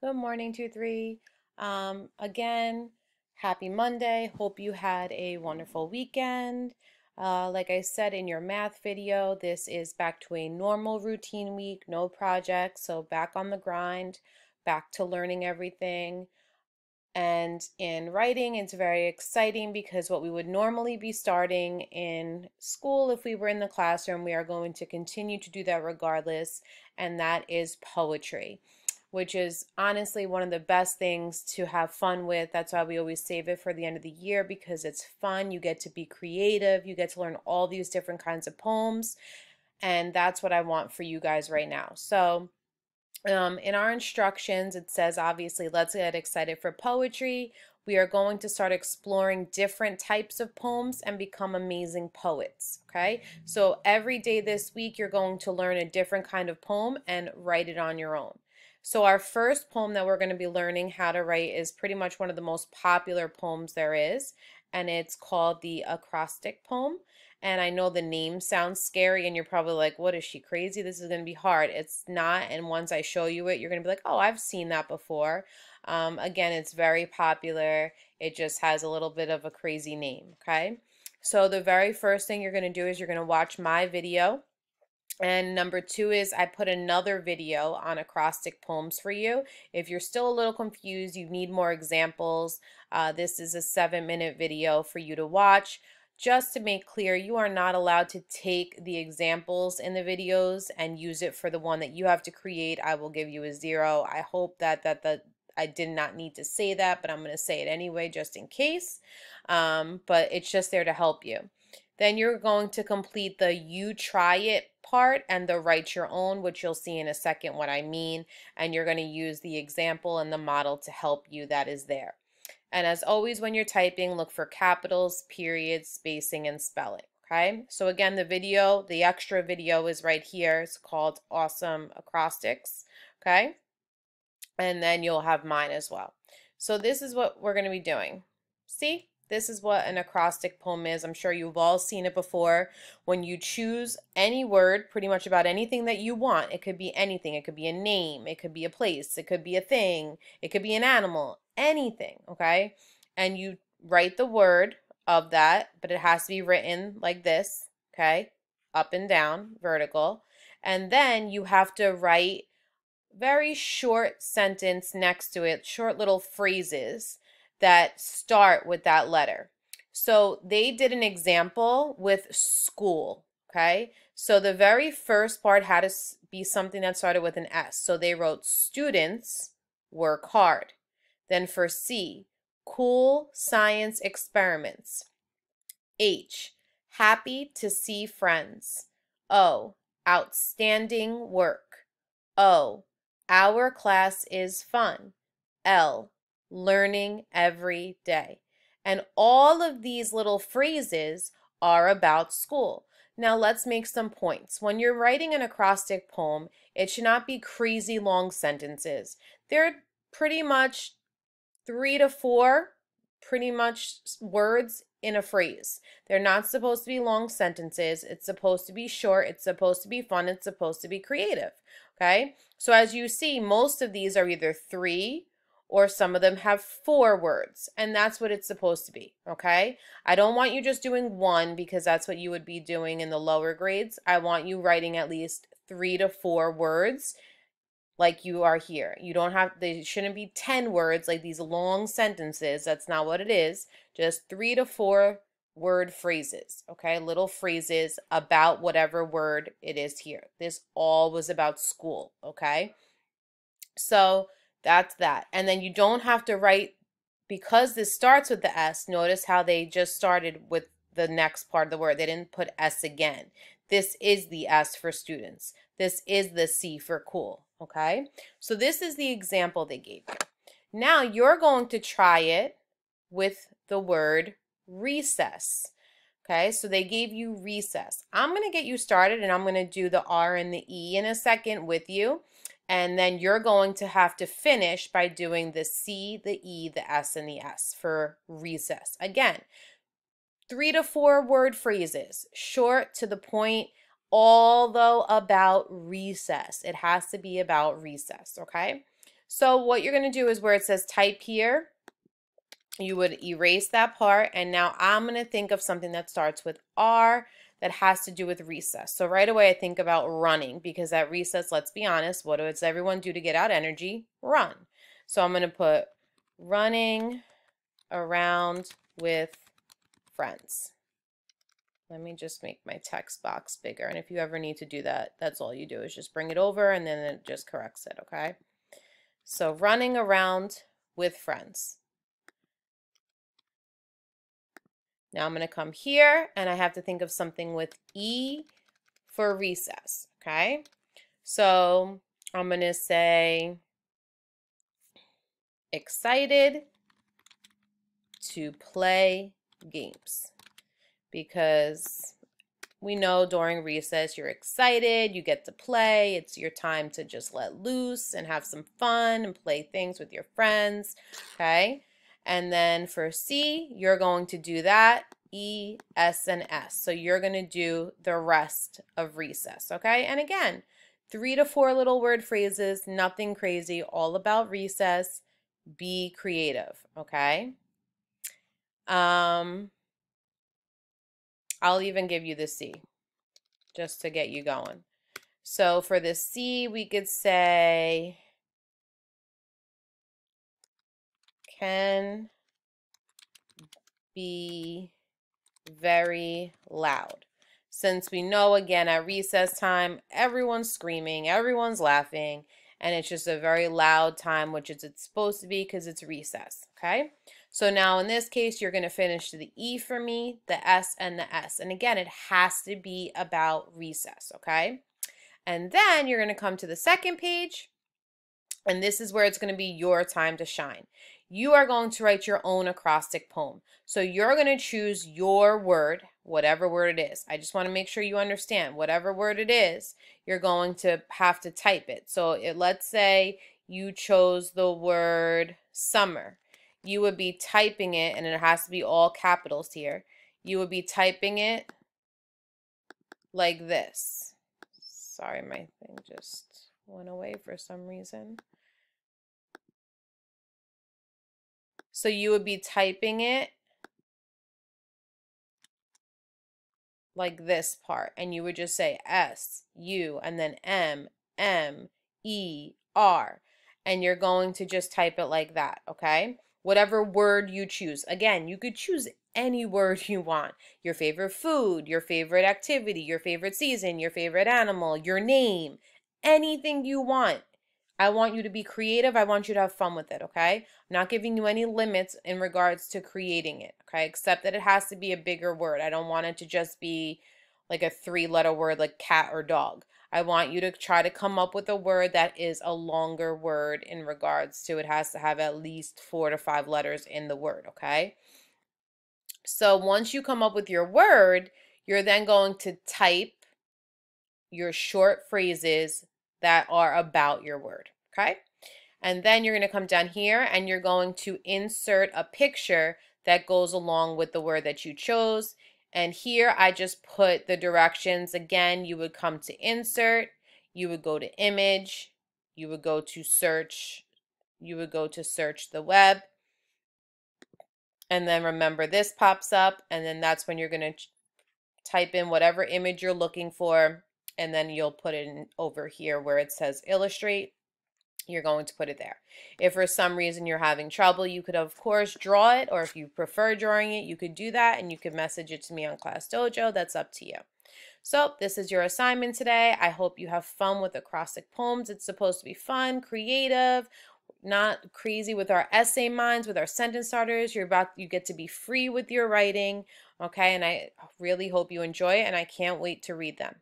Good morning, 2-3. Again, happy Monday. Hope you had a wonderful weekend. Like I said in your math video, this is back to a normal routine week, no projects, so back on the grind, back to learning everything. And in writing, it's very exciting because what we would normally be starting in school if we were in the classroom, we are going to continue to do that regardless, and that is poetry, which is honestly one of the best things to have fun with. That's why we always save it for the end of the year because it's fun. You get to be creative, you get to learn all these different kinds of poems, and that's what I want for you guys right now. So, in our instructions, it says obviously, let's get excited for poetry. We are going to start exploring different types of poems and become amazing poets. Okay, so every day this week, you're going to learn a different kind of poem and write it on your own. So, our first poem that we're going to be learning how to write is pretty much one of the most popular poems there is, and it's called the acrostic poem. And I know the name sounds scary and you're probably like, what is she, crazy? This is going to be hard. It's not. And once I show you it, you're going to be like, oh, I've seen that before. Again, it's very popular. It just has a little bit of a crazy name. Okay. So the very first thing you're going to do is you're going to watch my video. And number two is I put another video on acrostic poems for you. If you're still a little confused, you need more examples, this is a 7-minute video for you to watch. Just to make clear, you are not allowed to take the examples in the videos and use it for the one that you have to create. I will give you a 0. I hope that I did not need to say that, but I'm going to say it anyway just in case. But it's just there to help you. Then you're going to complete the you try it part and the write your own, which you'll see in a second what I mean. And you're going to use the example and the model to help you that is there. And as always, when you're typing, look for capitals, periods, spacing, and spelling. Okay, so again, the extra video is right here. It's called Awesome Acrostics. Okay, and then you'll have mine as well. So this is what we're going to be doing. See? This is what an acrostic poem is. I'm sure you've all seen it before. When you choose any word, pretty much about anything that you want, it could be anything. It could be a name, it could be a place, it could be a thing, it could be an animal, anything, okay? And you write the word of that, but it has to be written like this, okay? Up and down, vertical. And then you have to write very short sentence next to it, short little phrases that start with that letter. So they did an example with school, okay? So the very first part had to be something that started with an S. So they wrote students work hard. Then for C, cool science experiments. H, happy to see friends. O, outstanding work. O, our class is fun. L, learning every day. And all of these little phrases are about school. Now let's make some points. When you're writing an acrostic poem, it should not be crazy long sentences. They're pretty much 3 to 4 pretty much words in a phrase. They're not supposed to be long sentences. It's supposed to be short. It's supposed to be fun. It's supposed to be creative. Okay? So as you see, most of these are either 3 or some of them have 4 words, and that's what it's supposed to be, okay? I don't want you just doing 1 because that's what you would be doing in the lower grades. I want you writing at least 3 to 4 words like you are here. You don't have, they shouldn't be 10 words like these long sentences. That's not what it is. Just 3 to 4 word phrases, okay? Little phrases about whatever word it is here. This all was about school, okay? So that's that. And then you don't have to write, because this starts with the S, notice how they just started with the next part of the word. They didn't put S again. This is the S for students. This is the C for cool, okay? So this is the example they gave you. Now you're going to try it with the word recess. Okay, so they gave you recess. I'm going to get you started and I'm going to do the R and the E in a second with you. And then you're going to have to finish by doing the C, the E, the S, and the S for recess. Again, 3 to 4 word phrases, short to the point, although about recess. It has to be about recess, okay? So what you're going to do is where it says type here, you would erase that part, and now I'm going to think of something that starts with R that has to do with recess. So right away I think about running, because at recess, let's be honest, what does everyone do to get out energy? Run. So I'm going to put running around with friends. Let me just make my text box bigger, and if you ever need to do that, that's all you do is just bring it over and then it just corrects it, okay? So running around with friends. Now I'm going to come here and I have to think of something with E for recess, okay? So I'm going to say excited to play games, because we know during recess you're excited, you get to play, it's your time to just let loose and have some fun and play things with your friends, okay? And then for C, you're going to do that, E, S, and S. So you're going to do the rest of recess, okay? And again, 3 to 4 little word phrases, nothing crazy, all about recess. Be creative, okay? I'll even give you the C just to get you going. So for the C, we could say can be very loud. Since we know, again, at recess time, everyone's screaming, everyone's laughing, and it's just a very loud time, which is it's supposed to be because it's recess, okay? So now in this case, you're going to finish the E for me, the S, and the S. And again, it has to be about recess, okay? And then you're going to come to the second page, and this is where it's going to be your time to shine. You are going to write your own acrostic poem. So you're going to choose your word, whatever word it is. I just want to make sure you understand, whatever word it is, you're going to have to type it. So let's say you chose the word summer. You would be typing it, and it has to be all capitals here. You would be typing it like this. Sorry, my thing just went away for some reason. So you would be typing it like this part, and you would just say S, U, and then M, M, E, R. And you're going to just type it like that, okay? Whatever word you choose. Again, you could choose any word you want. Your favorite food, your favorite activity, your favorite season, your favorite animal, your name, anything you want. I want you to be creative. I want you to have fun with it, okay? I'm not giving you any limits in regards to creating it, okay? Except that it has to be a bigger word. I don't want it to just be like a 3-letter word like cat or dog. I want you to try to come up with a word that is a longer word in regards to it has to have at least 4 to 5 letters in the word, okay? So once you come up with your word, you're then going to type your short phrases that are about your word, okay? And then you're going to come down here and you're going to insert a picture that goes along with the word that you chose. And here I just put the directions. Again, you would come to insert, you would go to image, you would go to search, you would go to search the web. And then remember this pops up, and then that's when you're going to type in whatever image you're looking for, and then you'll put it in over here where it says illustrate. You're going to put it there. If for some reason you're having trouble, you could of course draw it, or if you prefer drawing it, you could do that, and you could message it to me on Class Dojo. That's up to you. So this is your assignment today. I hope you have fun with acrostic poems. It's supposed to be fun, creative, not crazy with our essay minds, with our sentence starters. You get to be free with your writing, okay? And I really hope you enjoy it, and I can't wait to read them.